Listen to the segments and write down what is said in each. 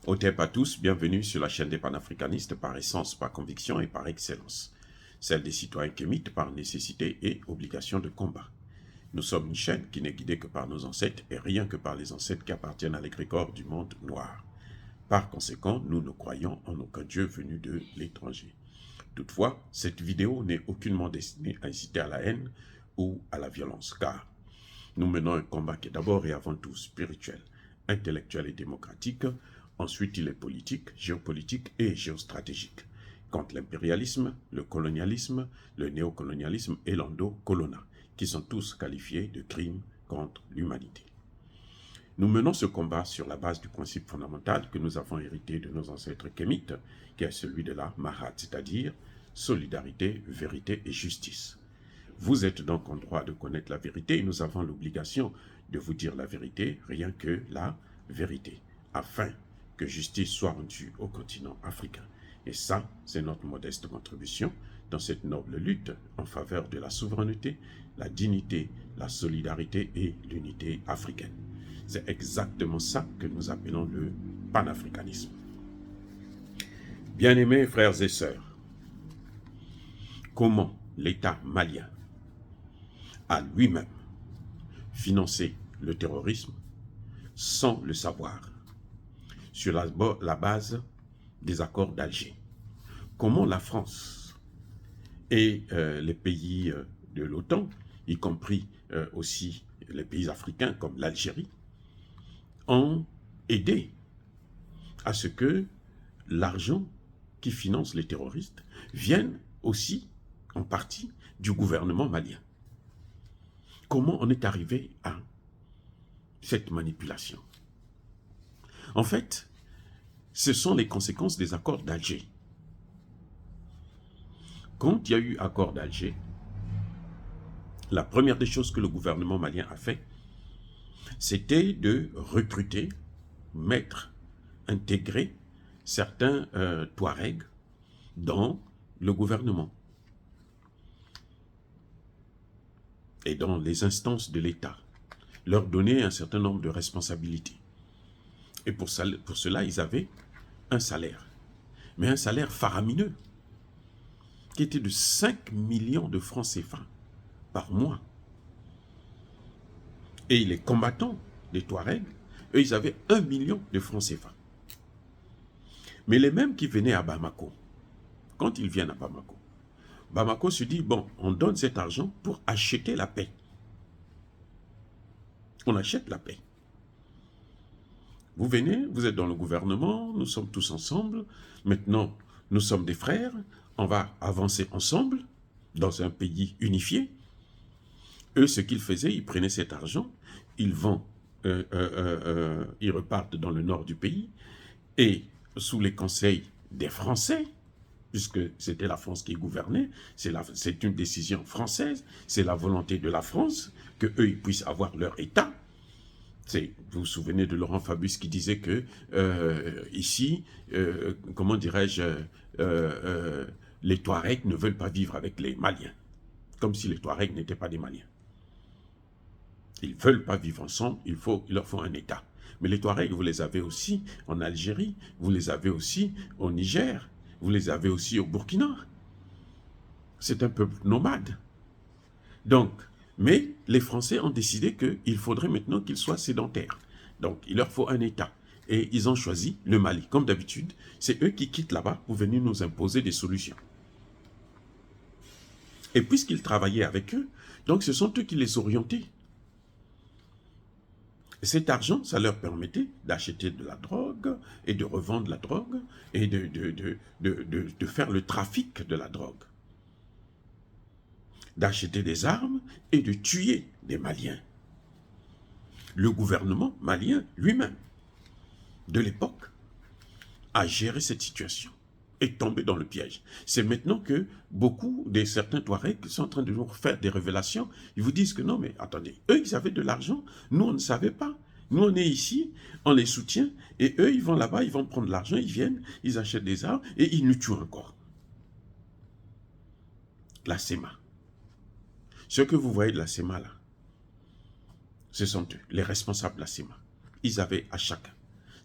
Otep à tous, bienvenue sur la chaîne des panafricanistes par essence, par conviction et par excellence. Celle des citoyens kémites par nécessité et obligation de combat. Nous sommes une chaîne qui n'est guidée que par nos ancêtres et rien que par les ancêtres qui appartiennent à l'égrégore du monde noir. Par conséquent, nous ne croyons en aucun Dieu venu de l'étranger. Toutefois, cette vidéo n'est aucunement destinée à inciter à la haine ou à la violence, car nous menons un combat qui est d'abord et avant tout spirituel, intellectuel et démocratique. Ensuite, il est politique, géopolitique et géostratégique, contre l'impérialisme, le colonialisme, le néocolonialisme et l'endocolonat, qui sont tous qualifiés de crimes contre l'humanité. Nous menons ce combat sur la base du principe fondamental que nous avons hérité de nos ancêtres kémites, qui est celui de la Mahat, c'est-à-dire solidarité, vérité et justice. Vous êtes donc en droit de connaître la vérité et nous avons l'obligation de vous dire la vérité, rien que la vérité, afin que justice soit rendue au continent africain. Et ça, c'est notre modeste contribution dans cette noble lutte en faveur de la souveraineté, la dignité, la solidarité et l'unité africaine. C'est exactement ça que nous appelons le panafricanisme. Bien-aimés frères et sœurs, comment l'État malien a lui-même financé le terrorisme sans le savoir, sur la base des accords d'Alger? Comment la France et les pays de l'OTAN, y compris aussi les pays africains comme l'Algérie, ont aidé à ce que l'argent qui finance les terroristes vienne aussi en partie du gouvernement malien? Comment on est arrivé à cette manipulation? En fait, ce sont les conséquences des accords d'Alger. Quand il y a eu accord d'Alger, la première des choses que le gouvernement malien a fait, c'était de recruter, intégrer certains Touaregs dans le gouvernement et dans les instances de l'État, leur donner un certain nombre de responsabilités. Et pour cela, ils avaient un salaire, mais un salaire faramineux, qui était de 5 millions de francs CFA par mois. Et les combattants des Touaregs, eux, ils avaient 1 million de francs CFA. Mais les mêmes qui venaient à Bamako, quand ils viennent à Bamako, Bamako se dit, bon, on donne cet argent pour acheter la paix. On achète la paix. Vous venez, vous êtes dans le gouvernement, nous sommes tous ensemble, maintenant nous sommes des frères, on va avancer ensemble dans un pays unifié. Eux, ce qu'ils faisaient, ils prenaient cet argent, ils ils repartent dans le nord du pays, et sous les conseils des Français, puisque c'était la France qui gouvernait, c'est une décision française, c'est la volonté de la France, qu'eux, ils puissent avoir leur État. Vous vous souvenez de Laurent Fabius qui disait que ici, comment dirais-je, les Touaregs ne veulent pas vivre avec les Maliens, comme si les Touaregs n'étaient pas des Maliens. Ils ne veulent pas vivre ensemble, il leur faut un État. Mais les Touaregs, vous les avez aussi en Algérie, vous les avez aussi au Niger, vous les avez aussi au Burkina. C'est un peuple nomade. Donc, mais les Français ont décidé qu'il faudrait maintenant qu'ils soient sédentaires. Donc, il leur faut un État. Et ils ont choisi le Mali. Comme d'habitude, c'est eux qui quittent là-bas pour venir nous imposer des solutions. Et puisqu'ils travaillaient avec eux, donc ce sont eux qui les orientaient. Cet argent, ça leur permettait d'acheter de la drogue et de revendre la drogue et de faire le trafic de la drogue, d'acheter des armes et de tuer des Maliens. Le gouvernement malien lui-même, de l'époque, a géré cette situation, est tombé dans le piège. C'est maintenant que beaucoup de certains Touaregs sont en train de nous faire des révélations. Ils vous disent que non, mais attendez, eux, ils avaient de l'argent, nous, on ne savait pas. Nous, on est ici, on les soutient, et eux, ils vont là-bas, ils vont prendre l'argent, ils viennent, ils achètent des armes, et ils nous tuent encore. La SEMA. Ce que vous voyez de la SEMA, là, ce sont eux, les responsables de la SEMA. Ils avaient à chacun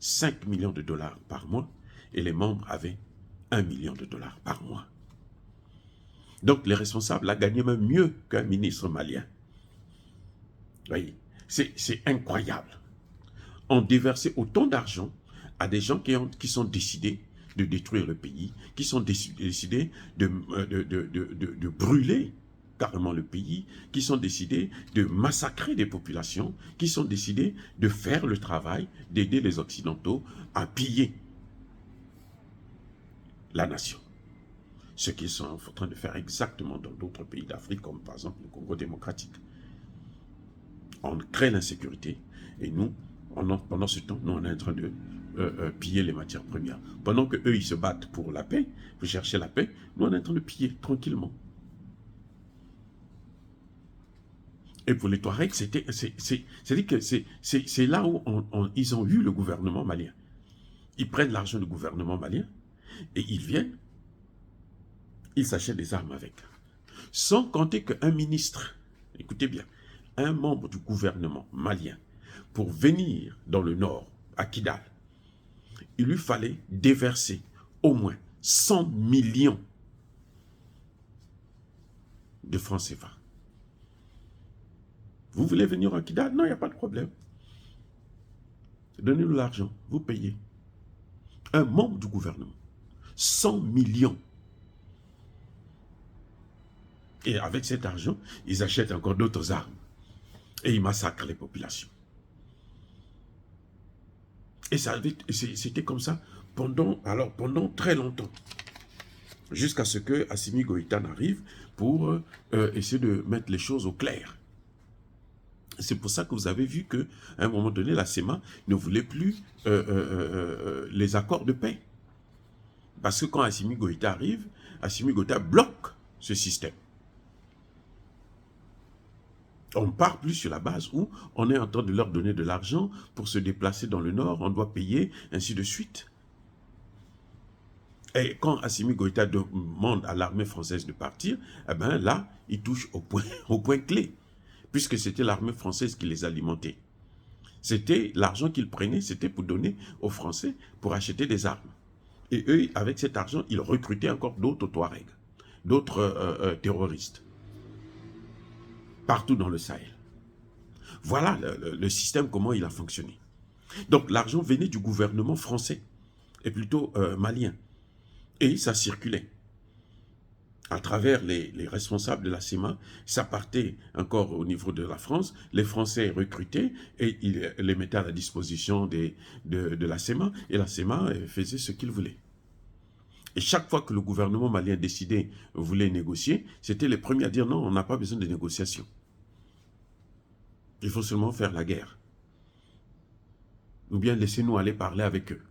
5 millions de dollars par mois et les membres avaient 1 million de dollars par mois. Donc les responsables là gagnaient même mieux qu'un ministre malien. Oui, c'est incroyable. On déversait autant d'argent à des gens qui sont décidés de détruire le pays, qui sont décidés de brûler carrément le pays, qui sont décidés de massacrer des populations, qui sont décidés de faire le travail, d'aider les Occidentaux à piller la nation. Ce qu'ils sont en train de faire exactement dans d'autres pays d'Afrique, comme par exemple le Congo démocratique. On crée l'insécurité et nous, pendant ce temps, nous on est en train de piller les matières premières. Pendant qu'eux, ils se battent pour la paix, pour chercher la paix, nous on est en train de piller tranquillement. Et pour les Touaregs, c'est-à-dire que c'est là où ils ont eu le gouvernement malien. Ils prennent l'argent du gouvernement malien et ils viennent, ils s'achètent des armes avec. Sans compter qu'un ministre, écoutez bien, un membre du gouvernement malien, pour venir dans le nord, à Kidal, il lui fallait déverser au moins 100 millions de francs CFA. Vous voulez venir à Kidal? Non, il n'y a pas de problème. Donnez-nous l'argent, vous payez. Un membre du gouvernement, 100 millions. Et avec cet argent, ils achètent encore d'autres armes. Et ils massacrent les populations. Et c'était comme ça pendant très longtemps. Jusqu'à ce que Assimi Goïta arrive pour essayer de mettre les choses au clair. C'est pour ça que vous avez vu qu'à un moment donné, la SEMA ne voulait plus les accords de paix. Parce que quand Assimi Goïta arrive, Assimi Goïta bloque ce système. On ne part plus sur la base où on est en train de leur donner de l'argent pour se déplacer dans le nord, on doit payer, ainsi de suite. Et quand Assimi Goïta demande à l'armée française de partir, eh ben là, il touche au point clé, puisque c'était l'armée française qui les alimentait. C'était l'argent qu'ils prenaient, c'était pour donner aux Français pour acheter des armes. Et eux, avec cet argent, ils recrutaient encore d'autres Touaregs, d'autres terroristes, partout dans le Sahel. Voilà le système, comment il a fonctionné. Donc l'argent venait du gouvernement français, et plutôt malien. Et ça circulait. À travers les responsables de la SEMA, ça partait encore au niveau de la France, les Français recrutaient et ils les mettaient à la disposition de la SEMA, et la SEMA faisait ce qu'il voulait. Et chaque fois que le gouvernement malien décidait, voulait négocier, c'était les premiers à dire non, on n'a pas besoin de négociation. Il faut seulement faire la guerre. Ou bien laissez-nous aller parler avec eux.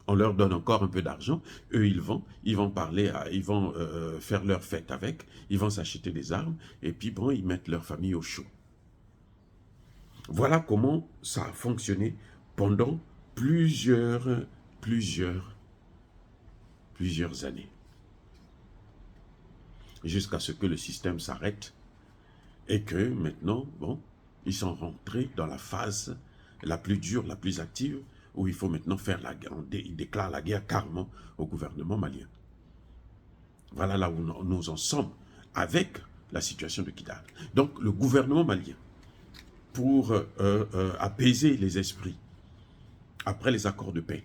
On leur donne encore un peu d'argent, eux ils vont parler, ils vont faire leur fête avec, ils vont s'acheter des armes, et puis bon, ils mettent leur famille au chaud. Voilà comment ça a fonctionné pendant plusieurs années. Jusqu'à ce que le système s'arrête, et que maintenant, bon, ils sont rentrés dans la phase la plus dure, la plus active, où il faut maintenant faire la guerre. Il déclare la guerre carrément au gouvernement malien. Voilà là où nous en sommes avec la situation de Kidal. Donc le gouvernement malien, pour apaiser les esprits, après les accords de paix,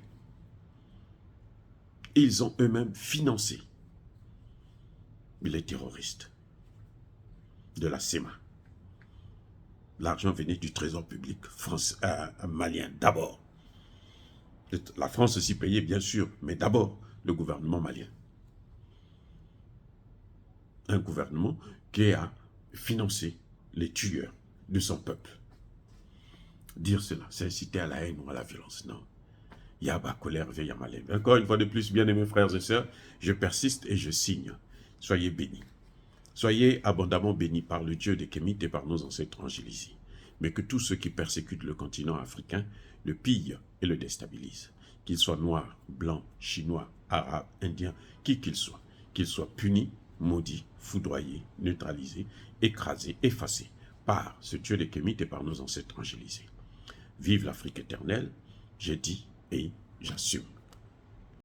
ils ont eux-mêmes financé les terroristes de la SEMA. L'argent venait du trésor public malien d'abord. La France aussi payait, bien sûr, mais d'abord, le gouvernement malien. Un gouvernement qui a financé les tueurs de son peuple. Dire cela, c'est inciter à la haine ou à la violence. Non. Yaba, colère, veille à malheur. Encore une fois de plus, bien-aimés frères et sœurs, je persiste et je signe. Soyez bénis. Soyez abondamment bénis par le Dieu des Kémites et par nos ancêtres angélisés. Mais que tous ceux qui persécutent le continent africain le pillent et le déstabilisent. Qu'ils soient noirs, blancs, chinois, arabes, indiens, qui qu'ils soient punis, maudits, foudroyés, neutralisés, écrasés, effacés par ce Dieu des Kémites et par nos ancêtres angélisés. Vive l'Afrique éternelle, j'ai dit et j'assume.